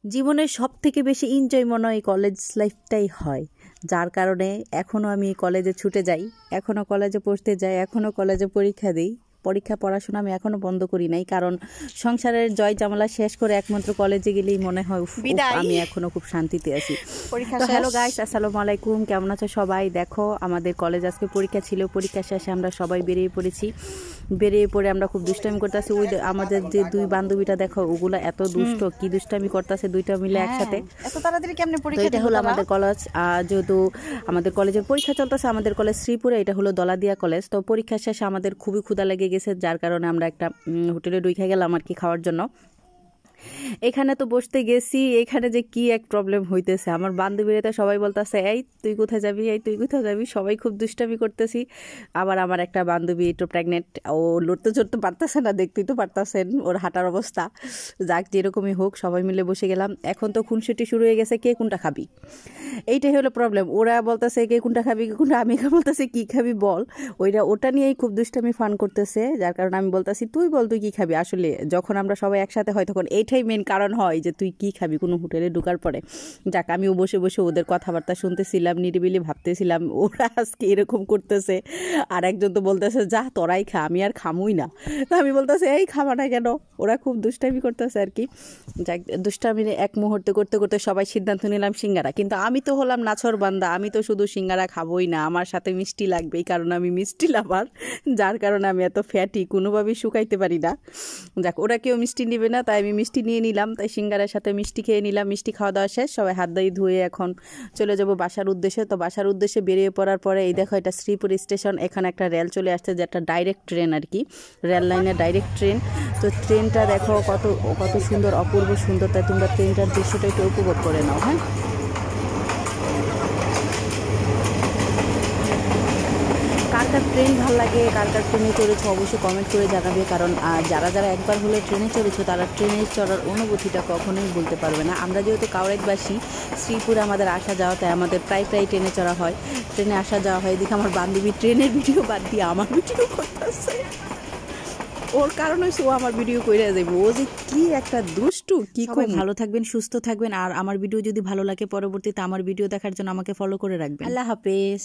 জীবনের সবথেকে বেশি এনজয় মনে হয় কলেজ লাইফটাই হয়, যার কারণে এখনও আমি কলেজে ছুটে যাই, এখনও কলেজে পড়তে যাই, এখনও কলেজে পরীক্ষা দিই। পড়াশোনা আমি এখনও বন্ধ করি নাই, কারণ সংসারের জয় জামালা শেষ করে একমাত্র কলেজে গেলেই মনে হয় আমি এখনও খুব শান্তিতে আছি। তো হ্যালো গাইস, আসসালামু আলাইকুম, কেমন আছো সবাই? দেখো, আমাদের কলেজ আজকে পরীক্ষা ছিল, পরীক্ষা শেষে আমরা সবাই বেরিয়ে পড়েছি। বেরিয়ে পড়ে আমরা খুব দুষ্টামি করতেছি। ওই আমাদের যে দুই বান্ধবীটা দেখো, ওগুলো এত দুষ্ট, কি দুষ্টামি করতেছে দুইটা মিলে একসাথে। এত তাড়াতাড়ি কেমনে পরীক্ষা? এটা হলো আমাদের কলেজ, যেহেতু আমাদের কলেজের পরীক্ষা চলতেছে, আমাদের কলেজ শ্রীপুরে, এটা হলো দলাদিয়া কলেজ। তো পরীক্ষা শেষে আমাদের খুবই ক্ষুধা লেগে গেছে, যার কারণে আমরা একটা হোটেলে ঢুকে গেলাম আর কি খাওয়ার জন্য। এখানে তো বসতে গেছি, এখানে যে কি এক প্রবলেম হইতেছে। আমার বান্ধবীরা সবাই বলতেছে, এই তুই কোথায় যাবি, এই তুই কোথায় যাবি, সবাই খুব দুষ্টামি করতেছি। আবার আমার একটা বান্ধবী একটু প্রেগনেন্ট, ও লড়তে চড়তে পারতেছে না, দেখতেই তো পারতেছেন ওর হাঁটার অবস্থা। যাক, যেরকমই হোক সবাই মিলে বসে গেলাম। এখন তো খুনসুটি শুরু হয়ে গেছে, কে কোনটা খাবি, এইটাই হলো প্রবলেম। ওরা বলতেছে কে কোনটা খাবি, কে কোনটা, আমি বলতেছি কি খাবি বল। ওটা নিয়েই খুব দুষ্টামি ফান করতেছে, যার কারণে আমি বলতেছি তুই বল তুই কি খাবি। আসলে যখন আমরা সবাই একসাথে হয় তখন এইটাই মেন কারণ হয় যে তুই কি খাবি কোনো হোটেলে ঢোকার পরে। যাক, আমিও বসে বসে ওদের কথাবার্তা শুনতেছিলাম, নিরিবিলি ভাবতেছিলাম ওরা আজকে এরকম করতেছে। আর একজন তো বলতেছে যা তোরাই খা, আমি আর খামুই না। তো আমি বলতেছি এই খাবা না কেন, ওরা খুব দুষ্টামি করতেছে আর কি। যাক, দুষ্টামি এক মুহূর্তে করতে করতে সবাই সিদ্ধান্ত নিলাম সিঙ্গারা। কিন্তু আমি তো হলাম নাছর বান্দা, আমি তো শুধু সিঙ্গারা খাবোই না, আমার সাথে মিষ্টি লাগবেই, কারণ আমি মিষ্টি লাভার, যার কারণে আমি এত ফ্যাটি, কোনোভাবেই শুকাইতে পারি না। যাক, ওরা কেউ মিষ্টি নেবে না, তাই আমি মিষ্টি নিয়ে নিলাম। তাই সিঙ্গারার সাথে মিষ্টি খেয়ে নিলাম। মিষ্টি খাওয়া দাওয়া শেষ, সবাই হাত দিয়ে ধুয়ে এখন চলে যাব বাসার উদ্দেশ্যে। তো বাসার উদ্দেশ্যে বেরিয়ে পড়ার পরে এই দেখো, এটা শ্রীপুর স্টেশন, এখানে একটা রেল চলে আসছে, যেটা ডাইরেক্ট ট্রেন আর কি, রেল লাইনের ডাইরেক্ট ট্রেন। তো ট্রেনটা দেখো কত কত সুন্দর, অপূর্ব সুন্দর। তাই তোমরা ট্রেনটার দৃশ্যটা একটু উপভোগ করে নাও। হ্যাঁ, কার কার ট্রেন ভালো লাগে, কার কার ট্রেনে চড়েছো অবশ্যই কমেন্ট করে জানাবে, কারণ যারা যারা একবার হলে ট্রেনে চড়েছো তারা ট্রেনে চড়ার অনুভূতিটা কখনোই বলতে পারবে না। আমরা যেহেতু কাউরাইবাসী, শ্রীপুরে আমাদের আসা যাওয়া, তাই আমাদের প্রায় ট্রেনে চড়া হয়, ট্রেনে আসা যাওয়া হয়। এদিকে আমার বান্ধবী ট্রেনের ভিডিও বাদ দিয়ে আমার ভিডিও করতেছে, ওর কারণে ও আমার ভিডিও করে যাবে। ও যে কি একটা দুষ্টু, কি খুব। ভালো থাকবেন, সুস্থ থাকবেন, আর আমার ভিডিও যদি ভালো লাগে পরবর্তীতে আমার ভিডিও দেখার জন্য আমাকে ফলো করে রাখবেন। আল্লাহ হাফেজ।